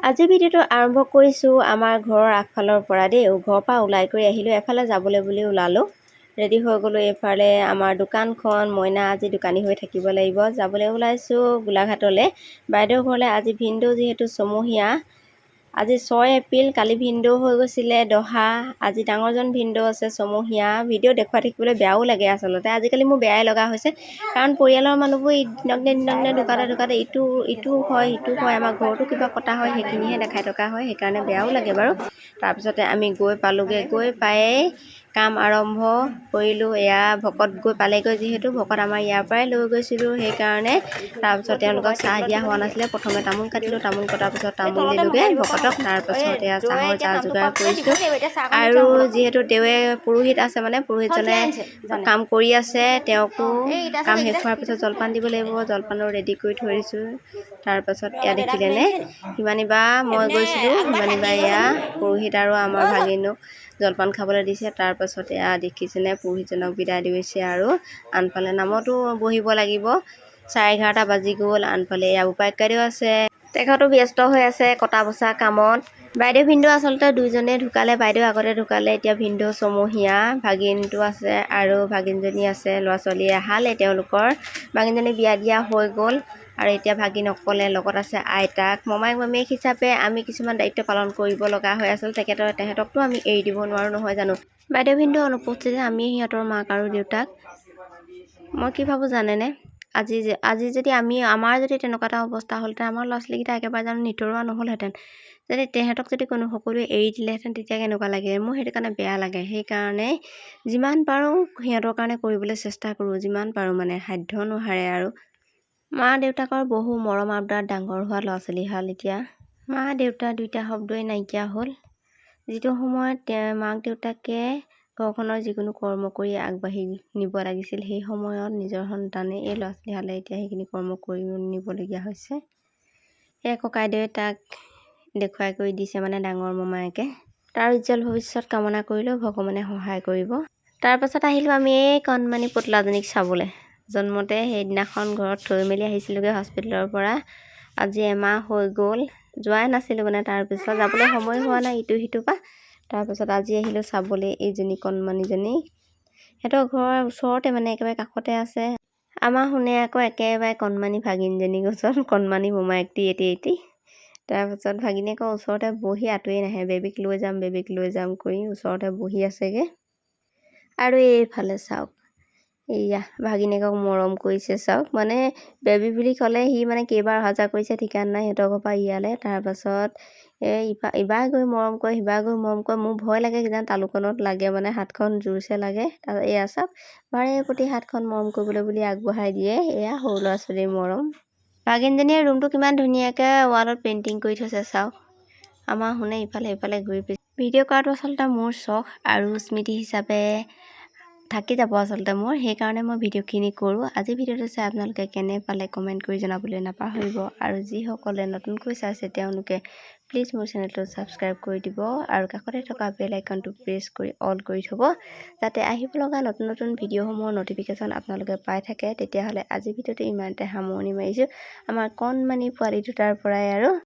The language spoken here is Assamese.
আজি ভিডিঅ'টো আৰম্ভ কৰিছোঁ আমাৰ ঘৰৰ আগফালৰ পৰা দেই। ঘৰৰ পৰা ওলাই কৰি আহিলোঁ, এফালে যাবলৈ বুলি ওলালোঁ। ৰেডি হৈ গ'লোঁ। এইফালে আমাৰ দোকানখন, মইনা আজি দোকানী হৈ থাকিব লাগিব। যাবলৈ ওলাইছোঁ গোলাঘাটলৈ বাইদেউৰ ঘৰলৈ। আজি ভিনদেউ যিহেতু ছমহীয়া, আজি 6 এপ্ৰিল, কালি ভিনদেউ হৈ গৈছিলে 10। আজি ডাঙৰজন ভিনদেউ আছে ছমহীয়া। ভিডিঅ' দেখুৱাই থাকিবলৈ বেয়াও লাগে আচলতে, আজিকালি মোৰ বেয়াই লগা হৈছে, কাৰণ পৰিয়ালৰ মানুহবোৰ দিনক দিনে ঢুকাতে ইটো হয় সিটো হয়, আমাৰ ঘৰতো কিবা পতা হয়, সেইখিনিহে দেখাই থকা হয়, সেইকাৰণে বেয়াও লাগে বাৰু। তাৰপিছতে আমি গৈ পালোঁগৈ, গৈ পায়েই কাম আৰম্ভ কৰিলোঁ। এয়া ভকত গৈ পালেগৈ, যিহেতু ভকত আমাৰ ইয়াৰ পৰাই লৈ গৈছিলোঁ, সেইকাৰণে তাৰপিছত তেওঁলোকক চাহ দিয়া হোৱা নাছিলে। প্ৰথমে তামোল কাটিলোঁ, তামোল কটাৰ পিছত তামোল দিলোঁগৈ ভকতক। তাৰপাছত এয়া চাহৰ যা যোগাৰ কৰিছোঁ। আৰু যিহেতু তেওঁৱে পুৰোহিত আছে, মানে পুৰোহিতজনে কাম কৰি আছে, তেওঁকো কাম শেষ হোৱাৰ পিছত জলপান দিব লাগিব। জলপানো ৰেডি কৰি থৈ দিছোঁ। তাৰপাছত এয়া দেখিলেনে, হিমানীবা মই গৈছিলোঁ, হিমানীবা এয়া পুৰোহিত আৰু আমাৰ ভাগিনক জলপান খাবলৈ দিছে। তাৰপাছত এয়া দেখিছেনে, পুৰোহিতজনক বিদায় দিছে। আৰু আনফালে নামতো বহিব লাগিব, 11:30 বাজি গ'ল। আনফালে এয়া উপায়ুক্ত বাইদেউ আছে, তেখেতো ব্যস্ত হৈ আছে কটা বচা কামত। বাইদেউ ভিনদেউ আচলতে দুইজনেই ঢুকালে, বাইদেউ আগতে ঢুকালে, এতিয়া ভিনদেউ ছমহীয়া, ভাগিনটো আছে আৰু ভাগিনজনী আছে। ল'ৰা ছোৱালী এহালে, তেওঁলোকৰ ভাগিনজনী বিয়া দিয়া হৈ গ'ল, আৰু এতিয়া ভাগিন অকলে, লগত আছে আইতাক। মমায়েক মামীয়েক হিচাপে আমি কিছুমান দায়িত্ব পালন কৰিব লগা হৈ আছিল। তেহেঁতকতো আমি এৰি দিব নোৱাৰোঁ, নহয় জানো। বাইদেউ ভিনদেউ অনুপস্থিত, আমি সিহঁতৰ মাক আৰু দেউতাক। মই কি ভাবোঁ জানেনে, আজি যদি আমাৰ যদি তেনেকুৱা এটা অৱস্থা হ'লহেঁতেন, আমাৰ ল'ৰা ছোৱালীকেইটা একেবাৰে জানো নিতৰুৱা নহ'লহেঁতেন। যদি তেহেঁতক যদি সকলোৱে এৰি দিলেহেঁতেন, তেতিয়া কেনেকুৱা লাগে। মোৰ সেইটো কাৰণে বেয়া লাগে। সেইকাৰণে যিমান পাৰোঁ সিহঁতৰ কাৰণে কৰিবলৈ চেষ্টা কৰোঁ, যিমান পাৰোঁ, মানে সাধ্য অনুসাৰে। আৰু মা দেউতাকৰ বহু মৰম আদৰত ডাঙৰ হোৱা ল'ৰা ছোৱালী হাল এতিয়া মা দেউতা দুইটা শব্দই নাইকিয়া হ'ল। যিটো সময়ত মাক দেউতাকে ঘৰখনৰ যিকোনো কৰ্ম কৰি আগবাঢ়ি নিব লাগিছিল, সেই সময়ত নিজৰ সন্তানে এই ল'ৰা ছোৱালী হালে এতিয়া সেইখিনি কৰ্ম কৰি নিবলগীয়া হৈছে। সেই ককাইদেৱে তাক দেখুৱাই কৰি দিছে, মানে ডাঙৰ মমায়েকে। তাৰ উজ্জ্বল ভৱিষ্যত কামনা কৰিলেও ভগৱানে সহায় কৰিব। তাৰপাছত আহিলোঁ আমি এই কণমানি পুতলাজনীক চাবলৈ। জন্মতে সেইদিনাখন ঘৰত থৈ মেলি আহিছিলোঁগৈ হস্পিটেলৰ পৰা। আজি এমাহ হৈ গ'ল, যোৱাই নাছিলোঁ, মানে তাৰপিছত যাবলৈ সময় হোৱা নাই ইটো সিটোৰ পৰা। তাৰপিছত আজি আহিলোঁ চাবলৈ এইজনী কণমানিজনী। সিহঁতৰ ঘৰৰ ওচৰতে, মানে একেবাৰে কাষতে আছে। আমাৰ শুনে আকৌ একেবাৰে কণমানি ভাগিনজনী গছত কণমানি মোমায়েকটি এটি। তাৰপাছত ভাগিনীয়েকৰ ওচৰতে বহি আঁতৰি নাহে, বেবীক লৈ যাম কৰি ওচৰতে বহি আছেগৈ। আৰু এইফালে চাওক, এইয়া ভাগিনীয়েকক মৰম কৰিছে চাওক, মানে বেবী বুলি ক'লে সি মানে কেইবাৰ অহা যোৱা কৰিছে ঠিকান নাই সিহঁতৰ ঘৰৰ পৰা ইয়ালৈ। তাৰপাছত ইবাৰ গৈ মৰম কৰে, সিবাৰ গৈ মৰম কৰে। মোৰ ভয় লাগে কিজান তালুখনত লাগে, মানে হাতখন জোৰছে লাগে। এয়া চাওক, বাৰে প্ৰতি হাতখন মৰম কৰিবলৈ বুলি আগবঢ়াই দিয়ে। এয়া সৰু ল'ৰা ছোৱালীৰ মৰম। ভাগিনজনীয়ে ৰুমটো কিমান ধুনীয়াকৈ ৱালত পেইণ্টিং কৰি থৈছে চাওক। আমাৰ শুনে ইফালে সিফালে ঘূৰি ফুৰিছে। ভিডিঅ' কৰাটো আচলতে মোৰ চখ, আৰু স্মৃতি হিচাপে থাকি যাব আচলতে মোৰ, সেইকাৰণে মই ভিডিঅ'খিনি কৰোঁ। আজি ভিডিঅ'টো চাই আপোনালোকে কেনে পালে কমেণ্ট কৰি জনাবলৈ নাপাহৰিব। আৰু যিসকলে নতুনকৈ চাইছে তেওঁলোকে প্লিজ মোৰ চেনেলটো ছাবস্ক্ৰাইব কৰি দিব, আৰু কাষতে থকা বেল আইকনটো প্ৰেছ কৰি অল কৰি থ'ব, যাতে আহিব লগা নতুন ভিডিঅ'সমূহৰ ন'টিফিকেশ্যন আপোনালোকে পাই থাকে। তেতিয়াহ'লে আজি ভিডিঅ'টো ইমানতে সামৰণি মাৰিছোঁ, আমাৰ কণমানি পোৱালি দুটাৰ পৰাই আৰু।